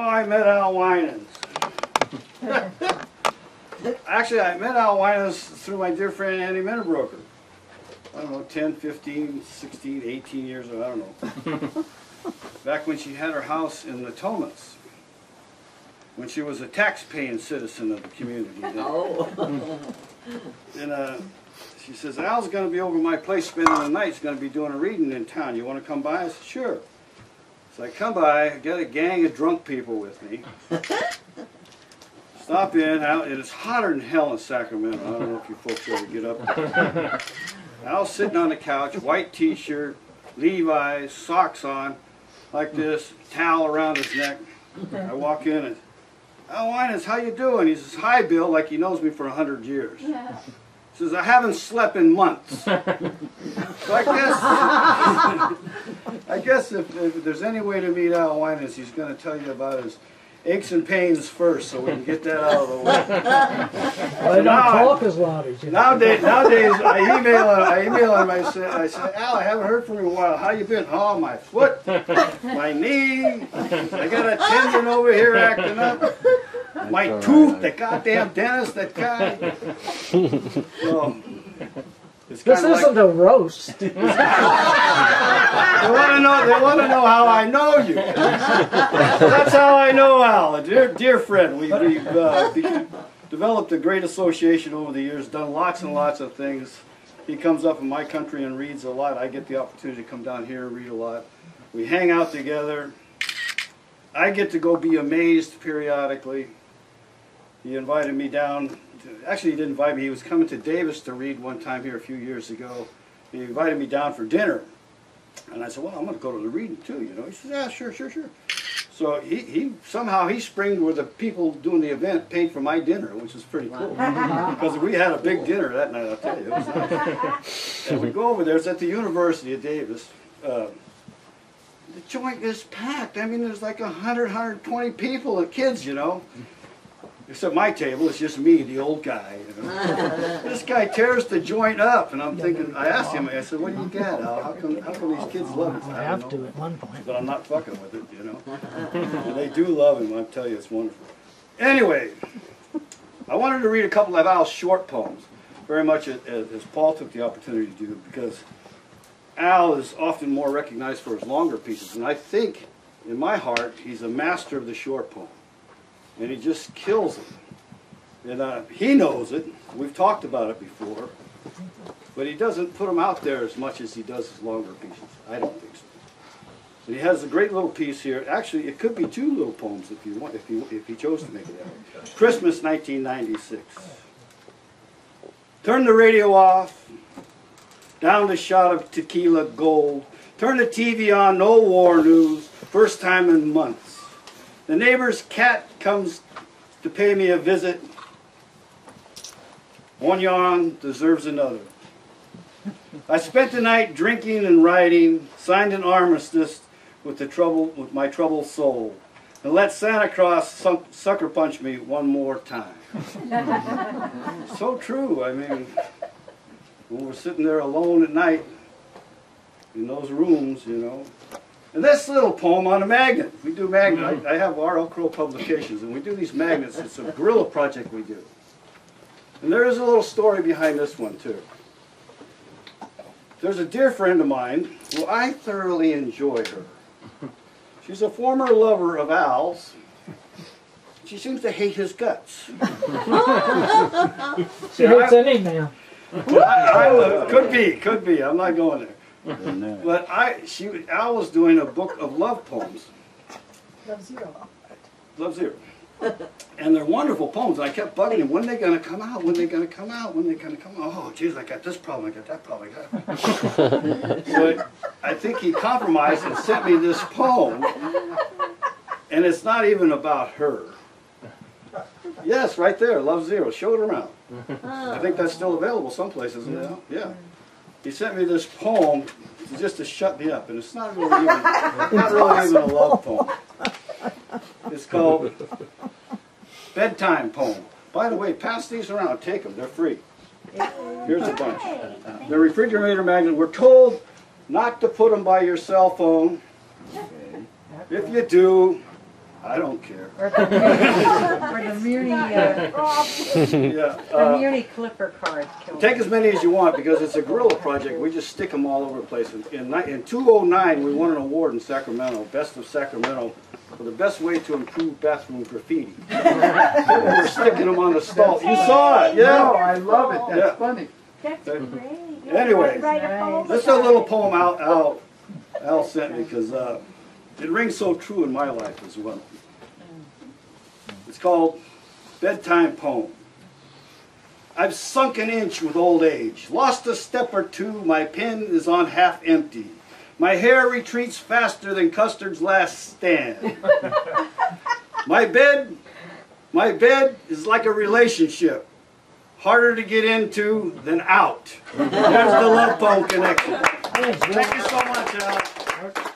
I met Al Winans. Actually, I met Al Winans through my dear friend Annie Minnerbroker. I don't know, 10, 15, 16, 18 years ago, I don't know. Back when she had her house in the Thomas. When she was a tax-paying citizen of the community. Oh. And she says, Al's going to be over my place spending the night. He's going to be doing a reading in town. You want to come by? I said, sure. So I come by, I got a gang of drunk people with me. Stop in, and it's hotter than hell in Sacramento. I don't know if you folks ever get up there. Al's sitting on the couch, white t-shirt, Levi's, socks on, like this, towel around his neck. I walk in and, Al Winans, how you doing? He says, hi, Bill, like he knows me for 100 years. He says, I haven't slept in months. So I guess if there's any way to meet Al Winans, he's going to tell you about his aches and pains first, so we can get that out of the way. Well, they don't talk as loud as you. Nowadays, I email him. I said, Al, I haven't heard from you in a while. How you been? Oh, my foot, my knee. I got a tendon over here acting up. My tooth, the goddamn dentist, that guy. So, this isn't a roast. They want to know how I know you. That's how I know Al, a dear friend. We've developed a great association over the years, done lots and lots of things. He comes up in my country and reads a lot. I get the opportunity to come down here and read a lot. We hang out together. I get to go be amazed periodically. He invited me down. Actually, he didn't invite me. He was coming to Davis to read one time here a few years ago. He invited me down for dinner. And I said, well, I'm going to go to the reading too, you know. He said, yeah, sure. So somehow he springed where the people doing the event paid for my dinner, which is pretty cool. Because we had a big dinner that night, I'll tell you. It was nice. And we go over there. It's at the University of Davis. The joint is packed. I mean, there's like 100, 120 people, kids, you know. Except my table, it's just me, the old guy. You know? This guy tears the joint up, and I'm thinking. I asked him. I said, "What do you got, Al? How come these kids love it?" I have to at one point, but I'm not fucking with it, you know. And they do love him. I tell you, it's wonderful. Anyway, I wanted to read a couple of Al's short poems, very much as Paul took the opportunity to do, because Al is often more recognized for his longer pieces, and I think, in my heart, he's a master of the short poem. And he just kills it. And he knows it. We've talked about it before. But he doesn't put them out there as much as he does his longer pieces. I don't think so. And he has a great little piece here. Actually, it could be two little poems if you want, if he chose to make it that way. Christmas 1996. Turn the radio off. Down the shot of tequila gold. Turn the TV on, no war news. First time in months. The neighbor's cat comes to pay me a visit. One yawn deserves another. I spent the night drinking and writing, signed an armistice with my troubled soul, and let Santa Claus sucker punch me one more time. So true. I mean, when we're sitting there alone at night in those rooms, you know. And this little poem on a magnet. We do magnet. I have R.L. Crow Publications, and we do these magnets. It's a guerrilla project we do. And there is a little story behind this one, too. There's a dear friend of mine who I thoroughly enjoy her. She's a former lover of Al's. She seems to hate his guts. She hates any man. Could be. I'm not going there. But Al was doing a book of love poems. Love Zero. Love Zero. And they're wonderful poems. And I kept bugging him, when are they going to come out? When are they going to come out? When are they going to come out? Oh, geez, I got this problem, I got that problem, I got that. So I think he compromised and sent me this poem. And it's not even about her. Yes, right there, Love Zero. Show it around. I think that's still available some places now. Yeah. He sent me this poem just to shut me up, and it's not really even a love poem. It's called Bedtime Poem. By the way, pass these around. Take them. They're free. Here's a bunch. The refrigerator magnet. We're told not to put them by your cell phone. If you do, I don't care. Or the Muni, Yeah. the Muni Clipper card. Take as many as you want because it's a guerrilla project. We just stick them all over the place. In 2009, we won an award in Sacramento, Best of Sacramento, for the best way to improve bathroom graffiti. We're sticking them on the stall. You saw it, yeah? No, I love it. That's funny. That's great. Anyway, Write a poem this is a about little it. poem Al sent me because it rings so true in my life as well. It's called Bedtime Poem. I've sunk an inch with old age, lost a step or two, my pen is on half empty. My hair retreats faster than Custard's last stand. My bed is like a relationship, harder to get into than out. There's the love poem connection. Thank you so much, Al.